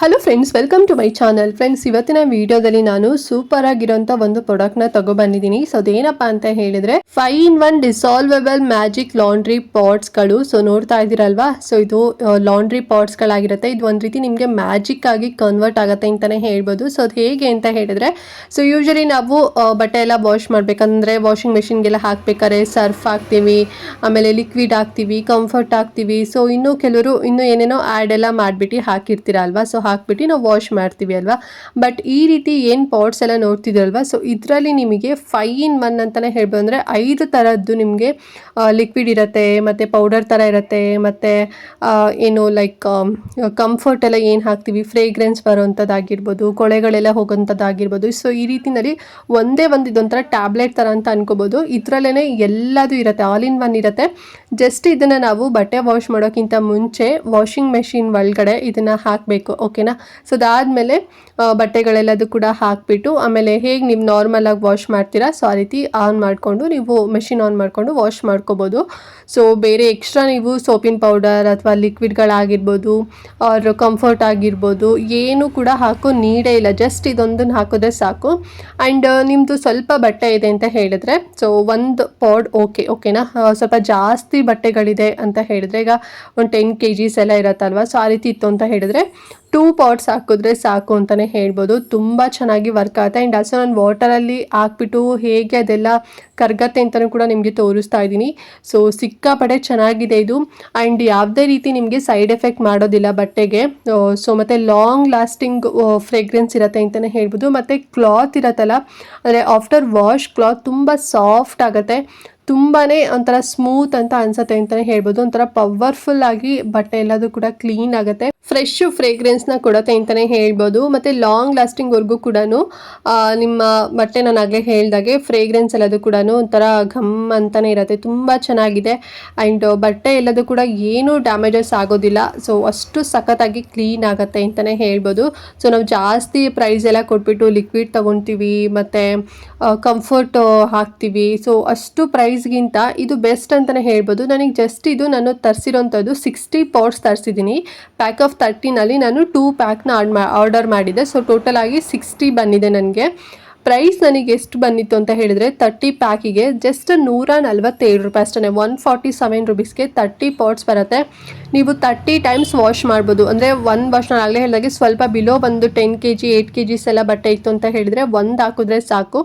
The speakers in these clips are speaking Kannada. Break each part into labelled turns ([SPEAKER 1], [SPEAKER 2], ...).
[SPEAKER 1] Hello friends, welcome to my channel. Friends, ಇವತ್ತಿನ ವಿಡಿಯೋದಲ್ಲಿ ನಾನು ಸೂಪರ್ ಆಗಿರೋಂಥ ಒಂದು ಪ್ರಾಡಕ್ಟ್ನ ತಗೊಬಂದಿದ್ದೀನಿ. ಸೊ ಅದೇನಪ್ಪ ಅಂತ ಹೇಳಿದ್ರೆ 5-in-1 ಡಿಸಾಲ್ವೆಬಲ್ ಮ್ಯಾಜಿಕ್ ಲಾಂಡ್ರಿ ಪಾಟ್ಸ್ಗಳು. ಸೊ ನೋಡ್ತಾ ಇದ್ದೀರಲ್ವಾ, ಸೊ ಇದು ಲಾಂಡ್ರಿ ಪಾಟ್ಸ್ಗಳಾಗಿರುತ್ತೆ. ಇದು ಒಂದು ರೀತಿ ನಿಮಗೆ ಮ್ಯಾಜಿಕ್ ಆಗಿ ಕನ್ವರ್ಟ್ ಆಗುತ್ತೆ ಅಂತಾನೆ ಹೇಳ್ಬೋದು. ಸೊ ಅದು ಹೇಗೆ ಅಂತ ಹೇಳಿದ್ರೆ, ಸೊ ಯೂಶಲಿ ನಾವು ಬಟ್ಟೆ ಎಲ್ಲ ವಾಶ್ ಮಾಡ್ಬೇಕಂದ್ರೆ ವಾಷಿಂಗ್ ಮೆಷಿನ್ಗೆಲ್ಲ ಹಾಕ್ಬೇಕಾದ್ರೆ ಸರ್ಫ್ ಹಾಕ್ತೀವಿ, ಆಮೇಲೆ ಲಿಕ್ವಿಡ್ ಹಾಕ್ತೀವಿ, ಕಂಫರ್ಟ್ ಹಾಕ್ತೀವಿ. ಸೊ ಇನ್ನು ಕೆಲವರು ಇನ್ನೂ ಏನೇನೋ ಆ್ಯಡ್ ಎಲ್ಲ ಮಾಡಿಬಿಟ್ಟು ಹಾಕಿರ್ತೀರ ಅಲ್ವಾ. ಸೊ ಹಾಕ್ಬಿಟ್ಟು ನಾವು ವಾಶ್ ಮಾಡ್ತೀವಿ ಅಲ್ವಾ. ಬಟ್ ಈ ರೀತಿ ಏನು ಪಾಟ್ಸ್ ಎಲ್ಲ ನೋಡ್ತಿದ್ರಲ್ವಾ, ಸೊ ಇದರಲ್ಲಿ ನಿಮಗೆ 5-in-1 ಅಂತಲೇ ಹೇಳ್ಬೋದು. ಅಂದರೆ 5 ಥರದ್ದು ನಿಮಗೆ ಲಿಕ್ವಿಡ್ ಇರುತ್ತೆ, ಮತ್ತು ಪೌಡರ್ ಥರ ಇರುತ್ತೆ, ಮತ್ತು ಏನು ಲೈಕ್ ಕಂಫರ್ಟ್ ಎಲ್ಲ ಏನು ಹಾಕ್ತೀವಿ, ಫ್ರೇಗ್ರೆನ್ಸ್ ಬರೋವಂಥದ್ದಾಗಿರ್ಬೋದು, ಕೊಳೆಗಳೆಲ್ಲ ಹೋಗೋಂಥದ್ದಾಗಿರ್ಬೋದು. ಸೊ ಈ ರೀತಿಯಲ್ಲಿ ಒಂದೇ ಒಂದು ಇದೊಂಥರ ಟ್ಯಾಬ್ಲೆಟ್ ಥರ ಅಂತ ಅನ್ಕೋಬೋದು. ಇದರಲ್ಲೇ ಎಲ್ಲದೂ ಇರುತ್ತೆ, ಆಲ್-ಇನ್-1 ಇರುತ್ತೆ. ಜಸ್ಟ್ ಇದನ್ನು ನಾವು ಬಟ್ಟೆ ವಾಶ್ ಮಾಡೋಕ್ಕಿಂತ ಮುಂಚೆ ವಾಷಿಂಗ್ ಮೆಷಿನ್ ಒಳಗಡೆ ಇದನ್ನು ಹಾಕಬೇಕು, ಓಕೆನಾ. ಸೊ ಅದಾದಮೇಲೆ ಬಟ್ಟೆಗಳೆಲ್ಲದು ಕೂಡ ಹಾಕಿಬಿಟ್ಟು ಆಮೇಲೆ ಹೇಗೆ ನೀವು ನಾರ್ಮಲಾಗಿ ವಾಶ್ ಮಾಡ್ತೀರಾ, ಸೊ ಆ ರೀತಿ ಆನ್ ಮಾಡಿಕೊಂಡು ನೀವು ಮೆಷಿನ್ ಆನ್ ಮಾಡಿಕೊಂಡು ವಾಶ್ ಮಾಡ್ಕೋಬೋದು. ಸೊ ಬೇರೆ ಎಕ್ಸ್ಟ್ರಾ ನೀವು ಸೋಪಿನ ಪೌಡರ್ ಅಥವಾ ಲಿಕ್ವಿಡ್ಗಳಾಗಿರ್ಬೋದು ಅವ್ರ ಕಂಫರ್ಟ್ ಆಗಿರ್ಬೋದು ಏನು ಕೂಡ ಹಾಕೋ ನೀಡೇ ಇಲ್ಲ. ಜಸ್ಟ್ ಇದೊಂದನ್ನು ಹಾಕಿದ್ರೆ ಸಾಕು. ಆ್ಯಂಡ್ ನಿಮ್ಮದು ಸ್ವಲ್ಪ ಬಟ್ಟೆ ಇದೆ ಅಂತ ಹೇಳಿದ್ರೆ, ಸೊ ಒಂದು ಪಾಡ್ ಓಕೆನಾ. ಸ್ವಲ್ಪ ಜಾಸ್ತಿ ಬಟ್ಟೆಗಳಿದೆ ಅಂತ ಹೇಳಿದ್ರೆ, ಈಗ ಒಂದು 10 kgs ಎಲ್ಲ ಇರುತ್ತಲ್ವ, ಸೊ ಆ ರೀತಿ ಇತ್ತು ಅಂತ ಹೇಳಿದ್ರೆ 2 ಪಾಟ್ಸ್ ಹಾಕಿದ್ರೆ ಸಾಕು ಅಂತಲೇ ಹೇಳ್ಬೋದು. ತುಂಬ ಚೆನ್ನಾಗಿ ವರ್ಕ್ ಆಗುತ್ತೆ. ಆ್ಯಂಡ್ ಆಲ್ಸೋ ನಾನು ವಾಟರಲ್ಲಿ ಹಾಕ್ಬಿಟ್ಟು ಹೇಗೆ ಅದೆಲ್ಲ ಕರಗತ್ತೆ ಅಂತಲೂ ಕೂಡ ನಿಮಗೆ ತೋರಿಸ್ತಾ ಇದ್ದೀನಿ. ಸೊ ಸಿಕ್ಕಾಪಟ್ಟೆ ಚೆನ್ನಾಗಿದೆ ಇದು. ಆ್ಯಂಡ್ ಯಾವುದೇ ರೀತಿ ನಿಮಗೆ ಸೈಡ್ ಎಫೆಕ್ಟ್ ಮಾಡೋದಿಲ್ಲ ಬಟ್ಟೆಗೆ. ಸೊ ಮತ್ತು ಲಾಂಗ್ ಲಾಸ್ಟಿಂಗ್ ಫ್ರೇಗ್ರೆನ್ಸ್ ಇರುತ್ತೆ ಅಂತಲೇ ಹೇಳ್ಬೋದು. ಮತ್ತು ಕ್ಲಾತ್ ಇರುತ್ತಲ್ಲ, ಅಂದರೆ ಆಫ್ಟರ್ ವಾಶ್ ಕ್ಲಾತ್ ತುಂಬ ಸಾಫ್ಟ್ ಆಗುತ್ತೆ, ತುಂಬಾ ಒಂಥರ ಸ್ಮೂತ್ ಅಂತ ಅನ್ಸುತ್ತೆ ಅಂತಲೇ ಹೇಳ್ಬೋದು. ಒಂಥರ ಪವರ್ಫುಲ್ ಆಗಿ ಬಟ್ಟೆ ಎಲ್ಲದು ಕೂಡ ಕ್ಲೀನ್ ಆಗುತ್ತೆ, ಫ್ರೆಶ್ ಫ್ರೇಗ್ರೆನ್ಸ್ನ ಕೊಡುತ್ತೆ ಅಂತಲೇ ಹೇಳ್ಬೋದು. ಮತ್ತು ಲಾಂಗ್ ಲಾಸ್ಟಿಂಗ್ವರೆಗೂ ಕೂಡ ನಿಮ್ಮ ಬಟ್ಟೆ ನಾನು ಆಗಲೇ ಹೇಳ್ದಾಗೆ ಫ್ರೇಗ್ರೆನ್ಸ್ ಎಲ್ಲದು ಕೂಡ ಒಂಥರ ಘಮ್ ಅಂತಲೇ ಇರುತ್ತೆ, ತುಂಬ ಚೆನ್ನಾಗಿದೆ. ಆ್ಯಂಡ್ ಬಟ್ಟೆ ಎಲ್ಲದು ಕೂಡ ಏನೂ ಡ್ಯಾಮೇಜಸ್ ಆಗೋದಿಲ್ಲ. ಸೊ ಅಷ್ಟು ಸಖತ್ತಾಗಿ ಕ್ಲೀನ್ ಆಗುತ್ತೆ ಅಂತಲೇ ಹೇಳ್ಬೋದು. ಸೊ ನಾವು ಜಾಸ್ತಿ ಪ್ರೈಸ್ ಎಲ್ಲ ಕೊಟ್ಬಿಟ್ಟು ಲಿಕ್ವಿಡ್ ತೊಗೊತೀವಿ ಮತ್ತು ಕಂಫರ್ಟ್ ಹಾಕ್ತೀವಿ. ಸೊ ಅಷ್ಟು ಪ್ರೈಸ್ಗಿಂತ ಇದು ಬೆಸ್ಟ್ ಅಂತಲೇ ಹೇಳ್ಬೋದು. ನನಗೆ ಜಸ್ಟ್ ಇದು ನಾನು ತರಿಸಿರೋಂಥದ್ದು 60 ಪಾಟ್ಸ್ ತರಿಸಿದ್ದೀನಿ. ಪ್ಯಾಕ್ ಆಫ್ 30ನಲ್ಲಿ ನಾನು 2 ಪ್ಯಾಕ್ನ ಆರ್ಡರ್ ಮಾಡಿದ್ದೆ. ಸೊ ಟೋಟಲ್ ಆಗಿ 60 ಬಂದಿದೆ ನನಗೆ. ಪ್ರೈಸ್ ನನಗೆ ಎಷ್ಟು ಬಂದಿತ್ತು ಅಂತ ಹೇಳಿದರೆ 30 ಪ್ಯಾಕಿಗೆ ಜಸ್ಟ್ 147 ರೂಪಾಯಿ ಅಷ್ಟೇ. 147 ರುಪೀಸ್ಗೆ 30 ಪಾಟ್ಸ್ ಬರುತ್ತೆ. ನೀವು 30 ಟೈಮ್ಸ್ ವಾಶ್ ಮಾಡ್ಬೋದು. ಅಂದರೆ ಒಂದು ವಾಶ್ ನಾನು ಆಗಲೇ ಹೇಳಿದಾಗೆ ಸ್ವಲ್ಪ ಬಿಲೋ ಬಂದು 10 kg 8 kgs ಎಲ್ಲ ಬಟ್ಟೆ ಇತ್ತು ಅಂತ ಹೇಳಿದರೆ 1 ಹಾಕಿದ್ರೆ ಸಾಕು.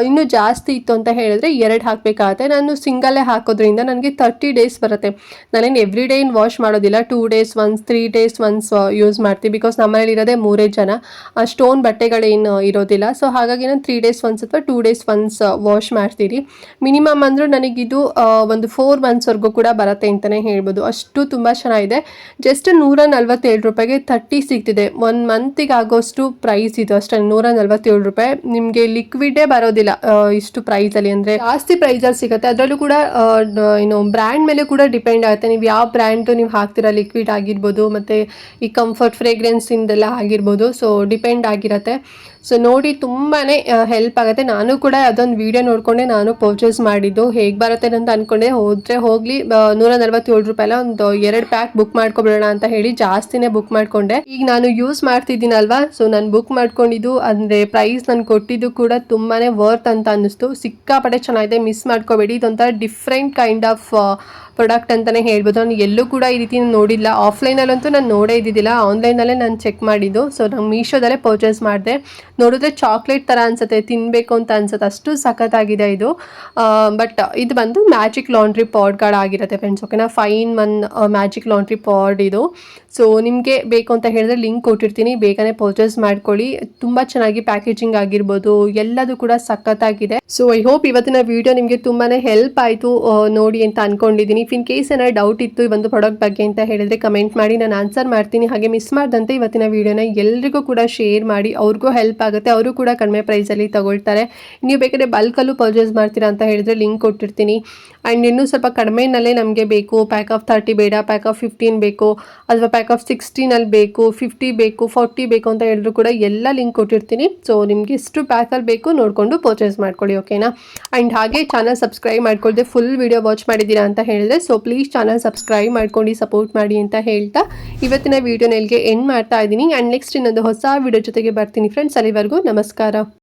[SPEAKER 1] ಇನ್ನೂ ಜಾಸ್ತಿ ಇತ್ತು ಅಂತ ಹೇಳಿದ್ರೆ 2 ಹಾಕಬೇಕಾಗತ್ತೆ. ನಾನು ಸಿಂಗಲ್ಲೇ ಹಾಕೋದ್ರಿಂದ ನನಗೆ 30 ಡೇಸ್ ಬರುತ್ತೆ. ನಾನೇನು ಎವ್ರಿ ಡೇ ಏನು ವಾಶ್ ಮಾಡೋದಿಲ್ಲ, 2 days once 3 days once use ಮಾಡ್ತೀವಿ. ಬಿಕಾಸ್ ನಮ್ಮನೇಲಿ ಇರೋದೇ 3 ಜನ, ಸ್ಟೋನ್ ಬಟ್ಟೆಗಳೇನು ಇರೋದಿಲ್ಲ. ಸೊ ಹಾಗಾಗಿ ನಾನು 3 days ಒನ್ಸ್ ಅಥವಾ 2 days ಒನ್ಸ್ ವಾಶ್ ಮಾಡ್ತೀರಿ. ಮಿನಿಮಮ್ ಅಂದರೂ ನನಗಿದು ಒಂದು 4 monthsವರೆಗೂ ಕೂಡ ಬರುತ್ತೆ ಅಂತಲೇ ಹೇಳ್ಬೋದು. ಅಷ್ಟು ತುಂಬ ಚೆನ್ನಾಗಿದೆ. ಜಸ್ಟ್ 147 ರೂಪಾಯಿಗೆ 30 ಸಿಗ್ತಿದೆ. 1 ಮಂತಿಗೆ ಆಗೋಷ್ಟು ಪ್ರೈಸ್ ಇದು ಅಷ್ಟೇ. 147 ರೂಪಾಯಿ ನಿಮಗೆ ಲಿಕ್ವಿಡೇ ಬರೋದಿಲ್ಲ ಇಷ್ಟು ಪ್ರೈಸಲ್ಲಿ. ಅಂದರೆ ಜಾಸ್ತಿ ಪ್ರೈಸಲ್ಲಿ ಸಿಗುತ್ತೆ. ಅದರಲ್ಲೂ ಕೂಡ ಏನು ಬ್ರ್ಯಾಂಡ್ ಮೇಲೆ ಕೂಡ ಡಿಪೆಂಡ್ ಆಗುತ್ತೆ. ನೀವು ಯಾವ ಬ್ರ್ಯಾಂಡು ನೀವು ಹಾಕ್ತೀರಾ, ಲಿಕ್ವಿಡ್ ಆಗಿರ್ಬೋದು ಮತ್ತು ಈ ಕಂಫರ್ಟ್ ಫ್ರೇಗ್ರೆನ್ಸಿಂದೆಲ್ಲ ಆಗಿರ್ಬೋದು. ಸೊ ಡಿಪೆಂಡ್ ಆಗಿರುತ್ತೆ. ಸೊ ನೋಡಿ ತುಂಬಾ ಹೆಲ್ಪ್ ಆಗುತ್ತೆ. ನಾನು ಕೂಡ ಅದೊಂದು ವಿಡಿಯೋ ನೋಡಿಕೊಂಡೆ ನಾನು ಪರ್ಚೇಸ್ ಮಾಡಿದ್ದು. ಹೇಗೆ ಬರುತ್ತೆ ಅಂತ ಅಂದ್ಕೊಂಡೆ, ಹೋಗಲಿ 147 ರೂಪಾಯಿಲ್ಲ ಒಂದು 2 ಪ್ಯಾಕ್ ಬುಕ್ ಮಾಡ್ಕೊಬಿಡೋಣ ಅಂತ ಹೇಳಿ ಜಾಸ್ತಿನೇ ಬುಕ್ ಮಾಡಿಕೊಂಡೆ. ಈಗ ನಾನು ಯೂಸ್ ಮಾಡ್ತಿದ್ದೀನಲ್ವಾ, ಸೊ ನಾನು ಬುಕ್ ಮಾಡ್ಕೊಂಡಿದ್ದು ಅಂದರೆ ಪ್ರೈಸ್ ನಾನು ಕೊಟ್ಟಿದ್ದು ಕೂಡ ತುಂಬಾ ವರ್ತ್ ಅಂತ ಅನ್ನಿಸ್ತು. ಸಿಕ್ಕಾಪಟ್ಟೆ ಚೆನ್ನಾಗಿದೆ, ಮಿಸ್ ಮಾಡ್ಕೋಬೇಡಿ. ಇದೊಂಥರ ಡಿಫ್ರೆಂಟ್ ಕೈಂಡ್ ಆಫ್ ಪ್ರಾಡಕ್ಟ್ ಅಂತಲೇ ಹೇಳ್ಬೋದು. ನಾನು ಎಲ್ಲೂ ಕೂಡ ಈ ರೀತಿ ನೋಡಿಲ್ಲ. ಆಫ್ಲೈನಲ್ಲಂತೂ ನಾನು ನೋಡೇ ಇದ್ದಿದ್ದಿಲ್ಲ, ಆನ್ಲೈನಲ್ಲೇ ನಾನು ಚೆಕ್ ಮಾಡಿದ್ದು. ಸೊ ನಾನು ಮೀಶೋದಲ್ಲೇ ಪರ್ಚೇಸ್ ಮಾಡಿದೆ. ನೋಡಿದ್ರೆ ಚಾಕ್ಲೇಟ್ ಥರ ಅನಿಸುತ್ತೆ, ತಿನ್ನಬೇಕು ಅಂತ ಅನ್ಸುತ್ತೆ, ಅಷ್ಟು ಸಖತ್ತಾಗಿದೆ ಇದು. ಬಟ್ ಇದು ಬಂದು ಮ್ಯಾಜಿಕ್ ಲಾಂಡ್ರಿ ಪಾಡ್ಗಳಾಗಿರುತ್ತೆ ಫ್ರೆಂಡ್ಸ್, ಓಕೆನಾ. 5-in-1 ಮ್ಯಾಜಿಕ್ ಲಾಂಡ್ರಿ ಪಾಡ್ ಇದು. ಸೊ ನಿಮಗೆ ಬೇಕು ಅಂತ ಹೇಳಿದ್ರೆ ಲಿಂಕ್ ಕೊಟ್ಟಿರ್ತೀನಿ, ಬೇಗನೆ ಪರ್ಚೇಸ್ ಮಾಡ್ಕೊಳ್ಳಿ. ತುಂಬ ಚೆನ್ನಾಗಿ ಪ್ಯಾಕೇಜಿಂಗ್ ಆಗಿರ್ಬೋದು ಎಲ್ಲದು ಕೂಡ ಸಖತ್ತಾಗಿದೆ. ಸೊ ಐ ಹೋಪ್ ಇವತ್ತಿನ ವಿಡಿಯೋ ನಿಮಗೆ ತುಂಬಾ ಹೆಲ್ಪ್ ಆಯಿತು ನೋಡಿ ಅಂತ ಅಂದ್ಕೊಂಡಿದ್ದೀನಿ. ಇನ್ ಕೇಸ್ ಏನಾದ್ರು ಡೌಟ್ ಇತ್ತು ಈ ಒಂದು ಪ್ರಾಡಕ್ಟ್ ಬಗ್ಗೆ ಅಂತ ಹೇಳಿದರೆ ಕಮೆಂಟ್ ಮಾಡಿ, ನಾನು ಆನ್ಸರ್ ಮಾಡ್ತೀನಿ. ಹಾಗೆ ಮಿಸ್ ಮಾಡ್ದಂತೆ ಇವತ್ತಿನ ವಿಡಿಯೋನ ಎಲ್ರಿಗೂ ಕೂಡ ಶೇರ್ ಮಾಡಿ, ಅವ್ರಿಗೂ ಹೆಲ್ಪ್ ಆಗುತ್ತೆ, ಅವರು ಕೂಡ ಕಡಿಮೆ ಪ್ರೈಸಲ್ಲಿ ತಗೊಳ್ತಾರೆ. ನೀವು ಬೇಕಾದ್ರೆ ಬಲ್ಕಲ್ಲೂ ಪರ್ಚೇಸ್ ಮಾಡ್ತೀರಾ ಅಂತ ಹೇಳಿದರೆ ಲಿಂಕ್ ಕೊಟ್ಟಿರ್ತೀನಿ. ಆ್ಯಂಡ್ ಇನ್ನೂ ಸ್ವಲ್ಪ ಕಡಿಮೆನಲ್ಲೇ ನಮಗೆ ಬೇಕು, ಪ್ಯಾಕ್ ಆಫ್ 30 ಬೇಡ, ಪ್ಯಾಕ್ ಆಫ್ 15 ಬೇಕು, ಅಥವಾ ಪ್ಯಾಕ್ ಆಫ್ 16 ಬೇಕು, 50 ಬೇಕು, 40 ಬೇಕು ಅಂತ ಹೇಳಿದ್ರು ಕೂಡ ಎಲ್ಲ ಲಿಂಕ್ ಕೊಟ್ಟಿರ್ತೀನಿ. ಸೊ ನಿಮಗೆ ಎಷ್ಟು ಪ್ಯಾಕಲ್ಲಿ ಬೇಕು ನೋಡಿಕೊಂಡು ಪರ್ಚೇಸ್ ಮಾಡ್ಕೊಳ್ಳಿ, ಓಕೆನಾ. ಆ್ಯಂಡ್ ಹಾಗೆ ಚಾನಲ್ ಸಬ್ಸ್ಕ್ರೈಬ್ ಮಾಡ್ಕೊಳ್ದೆ ಫುಲ್ ವಿಡಿಯೋ ವಾಚ್ ಮಾಡಿದ್ದೀರಾ ಅಂತ ಹೇಳಿದ್ರೆ ಸೊ ಪ್ಲೀಸ್ ಚಾನಲ್ ಸಬ್ಸ್ಕ್ರೈಬ್ ಮಾಡ್ಕೊಂಡು ಸಪೋರ್ಟ್ ಮಾಡಿ ಅಂತ ಹೇಳ್ತಾ ಇವತ್ತಿನ ವಿಡಿಯೋನ ಇಲ್ಲಿಗೆ ಎಂಡ್ ಮಾಡ್ತಾ ಇದ್ದೀನಿ. ಆ್ಯಂಡ್ ನೆಕ್ಸ್ಟ್ ಇನ್ನೊಂದು ಹೊಸ ವಿಡಿಯೋ ಜೊತೆಗೆ ಬರ್ತೀನಿ ಫ್ರೆಂಡ್ಸ್. ಅಲ್ಲಿವರೆಗೂ ನಮಸ್ಕಾರ.